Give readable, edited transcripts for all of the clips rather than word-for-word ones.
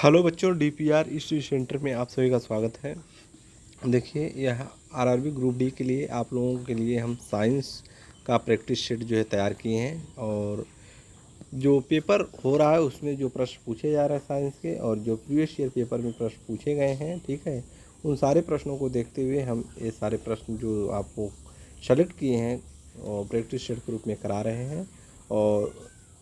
Hello बच्चों, DPR study centre में आप सभी का स्वागत है। देखिए, यह आरआरबी ग्रुप डी के लिए आप लोगों के लिए हम साइंस का प्रैक्टिस सेट जो है तैयार किए हैं। और जो पेपर हो रहा है उसमें जो प्रश्न पूछे जा रहे हैं साइंस के और जो प्रीवियस ईयर पेपर में प्रश्न पूछे गए हैं, ठीक है, उन सारे प्रश्नों को देखते हुए हम ये सारे प्रश्न जो आपको सेलेक्ट किए हैं और प्रैक्टिस सेट के रूप में करा रहे हैं। और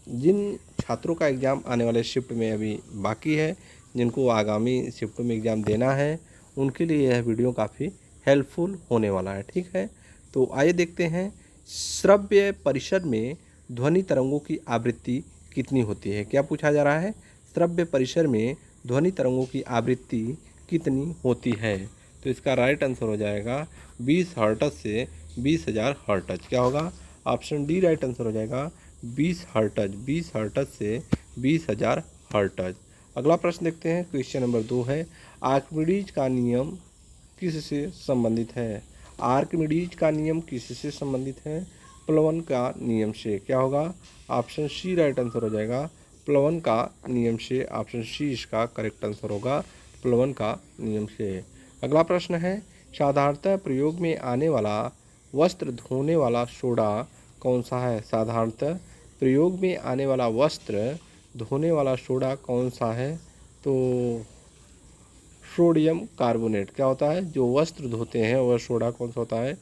जिन छात्रों का एग्ज़ाम आने वाले शिफ्ट में अभी बाकी है, जिनको आगामी शिफ्ट में एग्ज़ाम देना है, उनके लिए यह वीडियो काफ़ी हेल्पफुल होने वाला है। ठीक है, तो आइए देखते हैं श्रव्य परिसर में ध्वनि तरंगों की आवृत्ति कितनी होती है। क्या पूछा जा रहा है? श्रव्य परिसर में ध्वनि तरंगों की आवृत्ति कितनी होती है? तो इसका राइट आंसर हो जाएगा 20 हर्ट्ज से 20,000 हर्ट्ज। क्या होगा? ऑप्शन डी राइट आंसर हो जाएगा 20 हर्ट्ज, 20 हर्ट्ज से 20,000 हर्ट्ज। अगला प्रश्न देखते हैं, क्वेश्चन नंबर 2 है, आर्किमिडीज का नियम किससे संबंधित है? आर्किमिडीज का नियम किससे संबंधित है? प्लवन का नियम से। क्या होगा? ऑप्शन सी राइट आंसर हो जाएगा प्लवन का नियम से। ऑप्शन सी इसका करेक्ट आंसर होगा, प्लवन का नियम से। अगला प्रश्न है, साधारणतः प्रयोग में आने वाला वस्त्र धोने वाला सोडा कौन सा है? साधारणतः प्रयोग में आने वाला वस्त्र धोने वाला सोडा कौन सा है? तो सोडियम कार्बोनेट। क्या होता है? जो वस्त्र धोते हैं वह सोडा कौन सा होता है?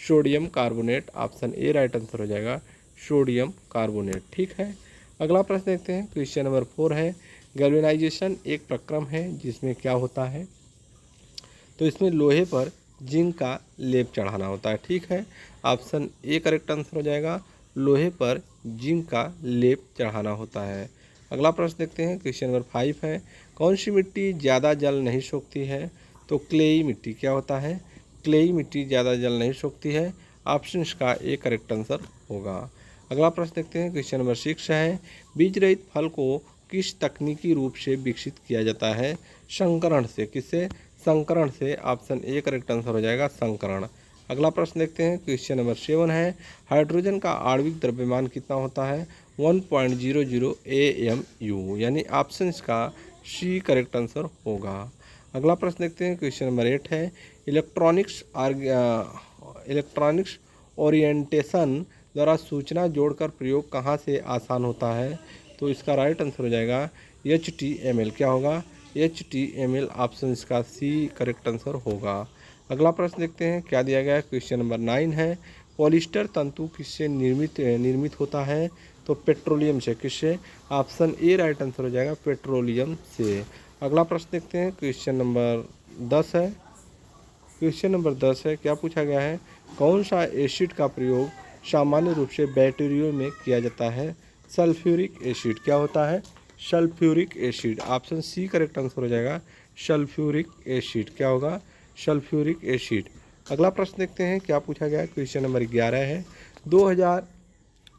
Sodium carbonate. Option A right answer हो जाएगा सोडियम कार्बोनेट। ठीक है, अगला प्रश्न देखते हैं, क्वेश्चन नंबर 4 है, गैल्वेनाइजेशन एक प्रक्रम है जिसमें क्या होता है? तो इसमें लोहे पर जिंक का लेप चढ़ाना होता है। ठीक है, ऑप्शन ए करेक्ट आंसर हो जाएगा, लोहे पर जिंक का लेप चढ़ाना होता है। अगला प्रश्न देखते हैं, क्वेश्चन नंबर 5 है, कौन सी मिट्टी ज़्यादा जल नहीं सोखती है? तो क्लेई मिट्टी। क्या होता है? क्लेई मिट्टी ज़्यादा जल नहीं सोखती है। ऑप्शन का ए करेक्ट आंसर होगा। अगला प्रश्न देखते हैं, क्वेश्चन नंबर 6 है, बीज रहित फल को किस तकनीकी रूप से विकसित किया जाता है? संकरण से। किससे? संकरण से। ऑप्शन ए करेक्ट आंसर हो जाएगा संकरण। अगला प्रश्न देखते हैं, क्वेश्चन नंबर 7 है, हाइड्रोजन का आणविक द्रव्यमान कितना होता है? 1.00 AMU, यानी ऑप्शन का सी करेक्ट आंसर होगा। अगला प्रश्न देखते हैं, क्वेश्चन नंबर 8 है, इलेक्ट्रॉनिक्स ओरिएंटेशन द्वारा सूचना जोड़कर प्रयोग कहाँ से आसान होता है? तो इसका राइट आंसर हो जाएगा HTML। क्या होगा? HTML। ऑप्शन इसका सी करेक्ट आंसर होगा। अगला प्रश्न देखते हैं, क्या दिया गया है? क्वेश्चन नंबर 9 है, पॉलिस्टर तंतु किससे निर्मित होता है? तो पेट्रोलियम से। किससे? ऑप्शन ए राइट आंसर हो जाएगा पेट्रोलियम से। अगला प्रश्न देखते हैं, क्वेश्चन नंबर 10 है। क्वेश्चन नंबर 10 है, क्या पूछा गया है, कौन सा एसिड का प्रयोग सामान्य रूप से बैटरियों में किया जाता है? Sulphuric acid. क्या होता है? Sulphuric acid. Option C correct answer हो जाएगा सल्फ्यूरिक एसिड। क्या होगा? Sulphuric acid. अगला प्रश्न देखते हैं, क्या पूछा गया है? क्वेश्चन नंबर 11 है, 2000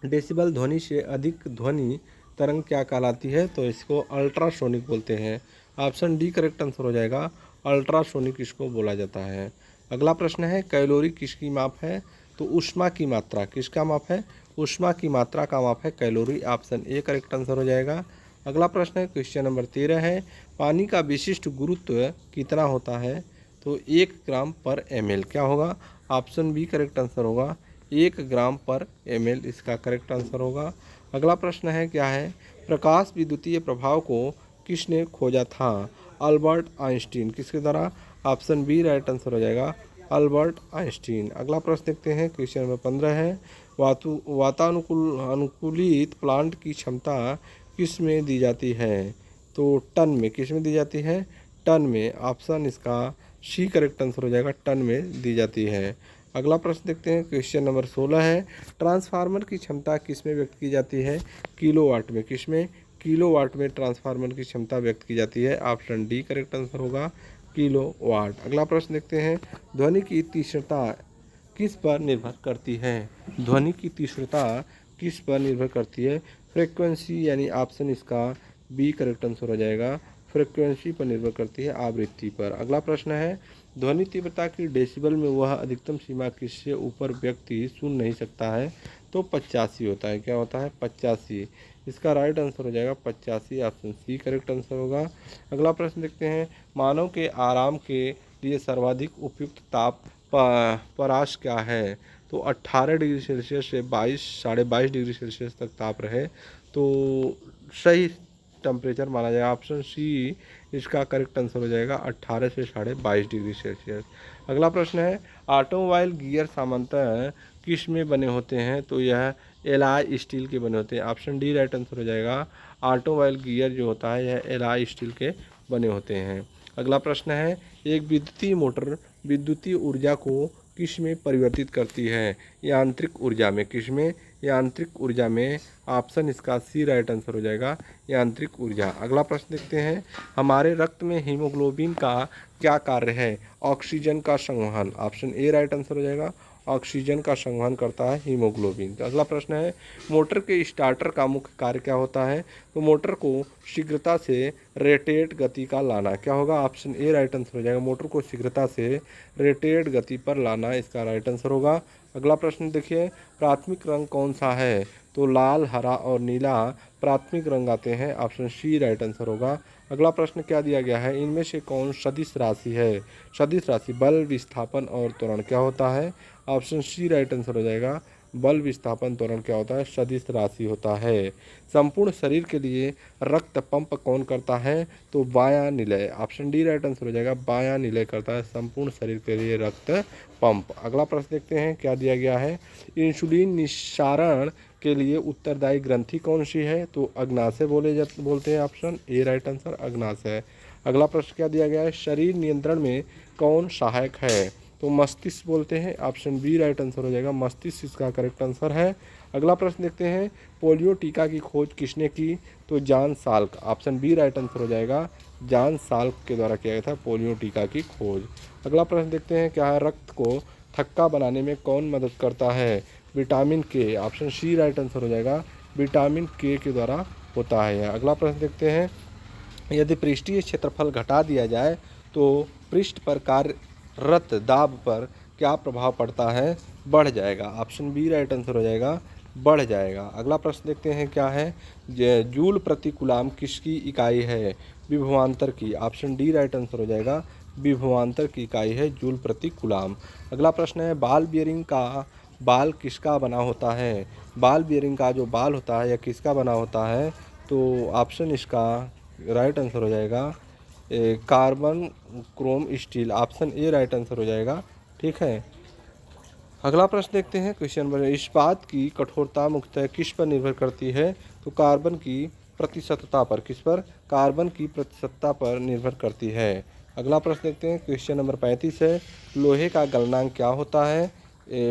डेसिबल ध्वनि से अधिक ध्वनि तरंग क्या कहलाती है? तो इसको अल्ट्रासोनिक बोलते हैं। ऑप्शन डी करेक्ट आंसर हो जाएगा अल्ट्रासोनिक इसको बोला जाता है। अगला प्रश्न है, कैलोरी किसकी माप है? तो ऊष्मा की मात्रा। किसका माप है? ऊष्मा की मात्रा का माप है calorie. Option A correct answer हो जाएगा। अगला प्रश्न है, क्वेश्चन नंबर 13 है, पानी का विशिष्ट गुरुत्व कितना होता है? तो 1 ग्राम पर ml। क्या होगा? ऑप्शन बी करेक्ट आंसर होगा 1 ग्राम पर ml इसका करेक्ट आंसर होगा। अगला प्रश्न है, क्या है, प्रकाश विद्युतीय प्रभाव को किसने खोजा था? Albert Einstein. किसके द्वारा? ऑप्शन बी राइट आंसर हो जाएगा अल्बर्ट आइंस्टीन। अगला प्रश्न देखते हैं, क्वेश्चन नंबर 15 है, अनुकूलित प्लांट की क्षमता किस में दी जाती है? तो टन में। किस में दी जाती है? टन में। ऑप्शन इसका सी करेक्ट आंसर हो जाएगा टन में दी जाती है। अगला प्रश्न देखते हैं, क्वेश्चन नंबर 16 है, ट्रांसफार्मर की क्षमता किस में व्यक्त की जाती है? किलोवाट में। किस में? किलोवाट में ट्रांसफार्मर की क्षमता व्यक्त की जाती है। ऑप्शन डी करेक्ट आंसर होगा किलोवाट। अगला प्रश्न देखते हैं, ध्वनि की तीक्ष्णता किस पर निर्भर करती है? ध्वनि की तीक्ष्णता किस पर निर्भर करती है? फ्रीक्वेंसी, यानी ऑप्शन इसका बी करेक्ट आंसर हो जाएगा फ्रीक्वेंसी पर निर्भर करती है, आवृत्ति पर। अगला प्रश्न है, ध्वनि तीव्रता की डेसिबल में वह अधिकतम सीमा किससे ऊपर व्यक्ति सुन नहीं सकता है? तो 85 होता है। क्या होता है? 85। इसका राइट आंसर हो जाएगा 85, ऑप्शन सी करेक्ट आंसर होगा। अगला प्रश्न देखते हैं, मानव के आराम के लिए सर्वाधिक उपयुक्त ताप परास क्या है? तो 18 डिग्री सेल्सियस से 22 22.5 डिग्री सेल्सियस तक ताप रहे तो सही टेम्परेचर माना जाएगा। ऑप्शन सी इसका करेक्ट आंसर हो जाएगा 18 से 22.5 डिग्री सेल्सियस। अगला प्रश्न है, ऑटोमोबाइल गियर सामान्यतः किस में बने होते हैं? तो यह एलॉय स्टील के बने होते हैं। ऑप्शन डी राइट आंसर हो जाएगा। ऑटोमोबाइल गियर जो होता है यह एलॉय स्टील के बने होते हैं। अगला प्रश्न है, एक विद्युतीय मोटर विद्युतीय ऊर्जा को किस में परिवर्तित करती है? यांत्रिक ऊर्जा में। किस में? यांत्रिक ऊर्जा में। ऑप्शन इसका सी राइट आंसर हो जाएगा, यांत्रिक ऊर्जा। अगला प्रश्न देखते हैं, हमारे रक्त में हीमोग्लोबिन का क्या कार्य है? ऑक्सीजन का संवहन। ऑप्शन ए राइट आंसर हो जाएगा, ऑक्सीजन का संवहन करता है हीमोग्लोबिन। तो अगला प्रश्न है, मोटर के स्टार्टर का मुख्य कार्य क्या होता है? तो मोटर को शीघ्रता से रेटेड गति का लाना। क्या होगा? ऑप्शन ए राइट आंसर हो जाएगा, मोटर को शीघ्रता से रेटेड गति पर लाना इसका राइट आंसर होगा। अगला प्रश्न देखिए, प्राथमिक रंग कौन सा है? तो लाल, हरा और नीला प्राथमिक रंग आते हैं। ऑप्शन सी राइट आंसर होगा। अगला प्रश्न क्या दिया गया है, इनमें से कौन सदिश राशि है? सदिश राशि बल, विस्थापन और त्वरण क्या होता है? ऑप्शन सी राइट आंसर हो जाएगा, बल, विस्थापन, त्वरण क्या होता है? सदिश राशि होता है। संपूर्ण शरीर के लिए रक्त पंप कौन करता है? तो बायां निलय। ऑप्शन डी राइट आंसर हो जाएगा, बायां निलय करता है संपूर्ण शरीर के लिए रक्त पंप। अगला प्रश्न देखते हैं क्या दिया गया है, इंसुलिन निस्सारण के लिए उत्तरदायी ग्रंथि कौन सी है? तो अग्नाशय बोलते हैं। ऑप्शन ए राइट आंसर अग्नाशय। अगला प्रश्न क्या दिया गया है, शरीर नियंत्रण में कौन सहायक है? तो मस्तिष्क बोलते हैं। ऑप्शन बी राइट आंसर हो जाएगा, मस्तिष्क इसका करेक्ट आंसर है। अगला प्रश्न देखते हैं, पोलियो टीका की खोज किसने की? तो John Salk. Option B right answer हो जाएगा, जॉन साल्क के द्वारा किया गया था पोलियो टीका की खोज। अगला प्रश्न देखते हैं, क्या है, रक्त को थक्का बनाने में कौन मदद करता है? विटामिन के। ऑप्शन सी राइट आंसर हो जाएगा, विटामिन के द्वारा होता है। अगला प्रश्न देखते हैं, यदि पृष्ठीय क्षेत्रफल घटा दिया जाए तो पृष्ठ पर कार्यरत दाब पर क्या प्रभाव पड़ता है? बढ़ जाएगा। ऑप्शन बी राइट आंसर हो जाएगा, बढ़ जाएगा। अगला प्रश्न देखते हैं क्या है, जूल प्रति कूलाम किसकी इकाई है? विभवांतर की। ऑप्शन डी राइट आंसर हो जाएगा, विभवांतर की इकाई है जूल प्रति कूलाम। अगला प्रश्न है, बाल बियरिंग का बाल किसका बना होता है? बाल बियरिंग का जो बाल होता है यह किसका बना होता है? तो ऑप्शन इसका राइट आंसर हो जाएगा carbon Chrome steel. Option A right answer हो जाएगा। ठीक है। अगला प्रश्न देखते हैं, क्वेश्चन नंबर, इस्पात की कठोरता मुख्यतः किस पर निर्भर करती है? तो कार्बन की प्रतिशतता पर। किस पर? कार्बन की प्रतिशतता पर निर्भर करती है। अगला प्रश्न देखते हैं, क्वेश्चन नंबर 35 है, लोहे का गलनांक क्या होता है?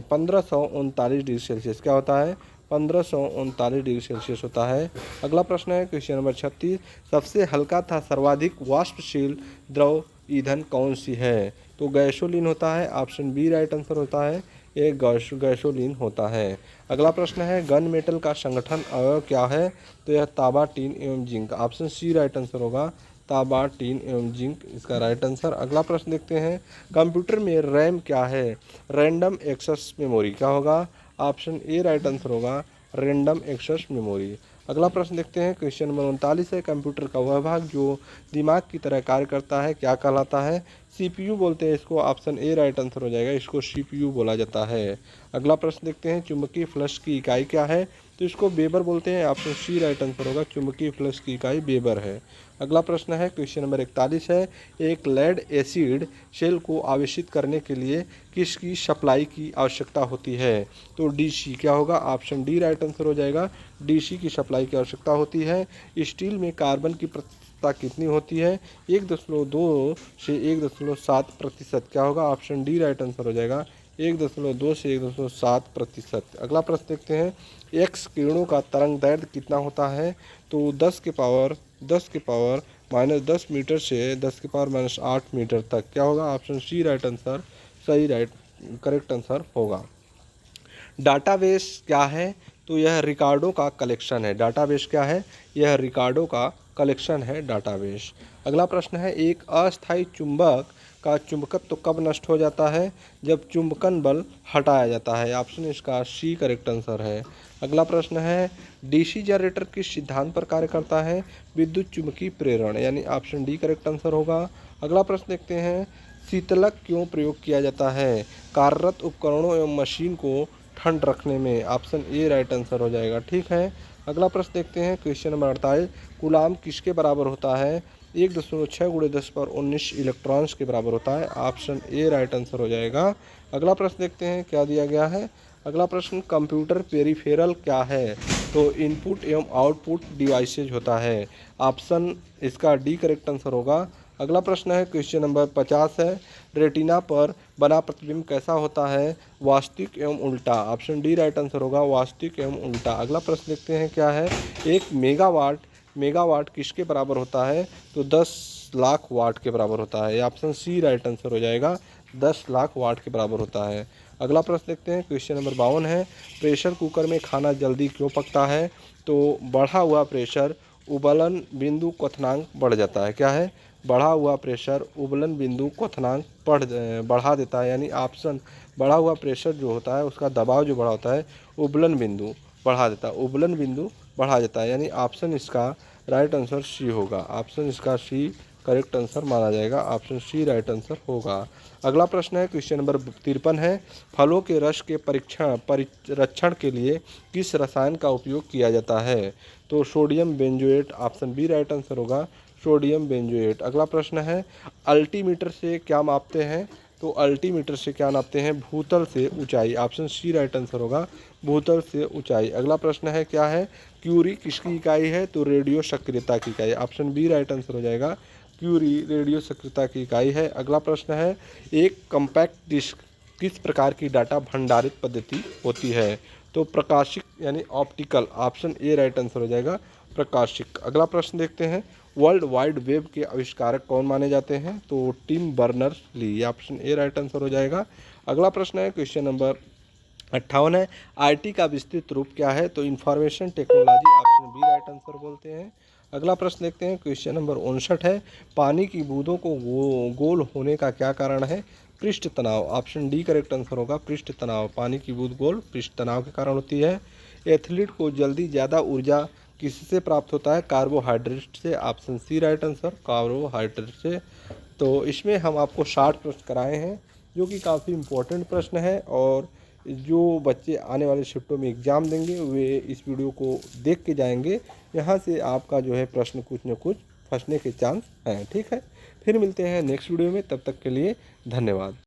1539 डिग्री सेल्सियस। क्या होता है? 1539 डिग्री सेल्सियस होता है। अगला प्रश्न है क्वेश्चन नंबर 36, सबसे हल्का तथा सर्वाधिक वाष्पशील द्रव ईंधन कौन सी है? तो गैसोलीन होता है। ऑप्शन बी राइट आंसर होता है, एक गैसोलीन होता है। अगला प्रश्न है, गन मेटल का संगठन अवयव क्या है? तो यह तांबा, टीन एवं zinc. Option C right answer होगा, तांबा, टीन एवं जिंक इसका राइट आंसर। अगला प्रश्न देखते हैं, कंप्यूटर में रैम क्या है? Random access memory. क्या होगा? ऑप्शन ए राइट आंसर होगा, रैंडम एक्सेस मेमोरी। अगला प्रश्न देखते हैं, क्वेश्चन नंबर 39 है, कंप्यूटर का वह भाग जो दिमाग की तरह कार्य करता है क्या कहलाता है? सीपीयू बोलते हैं इसको। ऑप्शन ए राइट आंसर हो जाएगा, इसको सीपीयू बोला जाता है। अगला प्रश्न देखते हैं, चुंबकीय फ्लक्स की इकाई क्या है? तो इसको वेबर बोलते हैं। ऑप्शन सी राइट आंसर होगा, चुंबकीय फ्लक्स की इकाई वेबर है। अगला प्रश्न है क्वेश्चन नंबर 41 है, एक लेड एसिड सेल को आवेशित करने के लिए किसकी सप्लाई की आवश्यकता होती है? तो डीसी। क्या होगा? ऑप्शन डी राइट आंसर हो जाएगा, डीसी की सप्लाई की आवश्यकता होती है। स्टील में कार्बन की प्रतिशतता कितनी होती है? 1.2 से 1.7%। क्या होगा? ऑप्शन डी राइट आंसर हो जाएगा, 1.2 से 1.7%। अगला प्रश्न देखते हैं, एक्स किरणों का तरंग दैर्ध्य कितना होता है? तो 10 के पावर -10 मीटर से 10 के पावर -8 मीटर तक। क्या होगा? ऑप्शन सी राइट आंसर सही करेक्ट आंसर होगा। डाटाबेस क्या है? तो यह रिकॉर्डों का कलेक्शन है। डाटाबेस क्या है? यह रिकॉर्डों का कलेक्शन है डाटाबेस। अगला प्रश्न है, एक अस्थायी चुंबक का चुंबकत्व कब नष्ट हो जाता है? जब चुंबकन बल हटाया जाता है। ऑप्शन इसका सी करेक्ट आंसर है। अगला प्रश्न है, डीसी जनरेटर किस सिद्धांत पर कार्य करता है? विद्युत चुम्बकीय प्रेरण, यानी ऑप्शन डी करेक्ट आंसर होगा। अगला प्रश्न देखते हैं, शीतलक क्यों प्रयोग किया जाता है? कार्यरत उपकरणों एवं मशीन को ठंड रखने में। ऑप्शन ए राइट आंसर हो जाएगा। ठीक है, अगला प्रश्न देखते हैं, क्वेश्चन नंबर 48, कूलाम किसके बराबर होता है? 1.6 × 10⁻19 इलेक्ट्रॉन्स के बराबर होता है। ऑप्शन ए राइट आंसर हो जाएगा। अगला प्रश्न देखते हैं क्या दिया गया है। अगला प्रश्न, कंप्यूटर पेरिफेरल क्या है? तो इनपुट एवं आउटपुट डिवाइसेज होता है। ऑप्शन इसका डी करेक्ट आंसर होगा। अगला प्रश्न है, क्वेश्चन नंबर 50 है, रेटिना पर बना प्रतिबिंब कैसा होता है? वास्तविक एवं उल्टा। ऑप्शन डी राइट आंसर होगा, वास्तविक एवं उल्टा। अगला प्रश्न देखते हैं क्या है, एक मेगावाट किसके बराबर होता है? तो 10 लाख वाट के बराबर होता है। ऑप्शन सी राइट आंसर हो जाएगा, 10 लाख वाट के बराबर होता है। अगला प्रश्न देखते हैं, क्वेश्चन नंबर 52 है, प्रेशर कुकर में खाना जल्दी क्यों पकता है? तो बढ़ा हुआ प्रेशर उबलन बिंदु क्वथनांक बढ़ जाता है। क्या है? बढ़ा हुआ प्रेशर उबलन बिंदु क्वथनांक बढ़ा देता है, यानी ऑप्शन बढ़ा हुआ प्रेशर जो होता है उसका दबाव जो बढ़ा होता है उबलन बिंदु बढ़ा देता है, उबलन बिंदु बढ़ा देता है, यानी ऑप्शन इसका राइट आंसर सी होगा। ऑप्शन इसका सी करेक्ट आंसर माना जाएगा। ऑप्शन सी राइट आंसर होगा। अगला प्रश्न है, क्वेश्चन नंबर 53 है, फलों के रस के परिरक्षण के लिए किस रसायन का उपयोग किया जाता है? तो sodium benzoate. Option B right answer होगा, सोडियम बेंजोएट। अगला प्रश्न है, अल्टीमीटर से क्या मापते हैं? तो अल्टीमीटर से क्या नापते हैं? भूतल से ऊंचाई। ऑप्शन सी राइट आंसर होगा, भूतल से ऊंचाई। अगला प्रश्न है क्या है, क्यूरी किसकी इकाई है? तो रेडियो सक्रियता की इकाई। ऑप्शन बी राइट आंसर हो जाएगा, क्यूरी रेडियो सक्रियता की इकाई है। अगला प्रश्न है, एक कॉम्पैक्ट डिस्क किस प्रकार की डाटा भंडारित पद्धति होती है? तो प्रकाशिक यानी optical. Option A right answer हो जाएगा, प्रकाशिक। अगला प्रश्न देखते हैं, वर्ल्ड वाइड वेब के आविष्कारक कौन माने जाते हैं? तो Tim Berners Lee. Option A right answer हो जाएगा। अगला प्रश्न है, क्वेश्चन नंबर 58 है, आईटी का विस्तृत रूप क्या है? तो information technology. Option B right answer बोलते हैं। अगला प्रश्न देखते हैं, क्वेश्चन नंबर 59 है, पानी की बूंदों को गोल होने का क्या कारण है? पृष्ठ तनाव। ऑप्शन डी करेक्ट आंसर होगा, पृष्ठ तनाव। पानी की बूंद गोल पृष्ठ तनाव के कारण होती है। एथलीट को जल्दी ज़्यादा ऊर्जा किससे प्राप्त होता है? कार्बोहाइड्रेट से। Option C right answer, carbohydrate से। तो इसमें हम आपको 60 प्रश्न कराए हैं जो कि काफ़ी इम्पोर्टेंट प्रश्न है, और जो बच्चे आने वाले शिफ्टों में एग्ज़ाम देंगे वे इस वीडियो को देख के जाएंगे। यहाँ से आपका जो है प्रश्न कुछ न कुछ फंसने के चांस हैं। ठीक है, फिर मिलते हैं नेक्स्ट वीडियो में, तब तक के लिए धन्यवाद।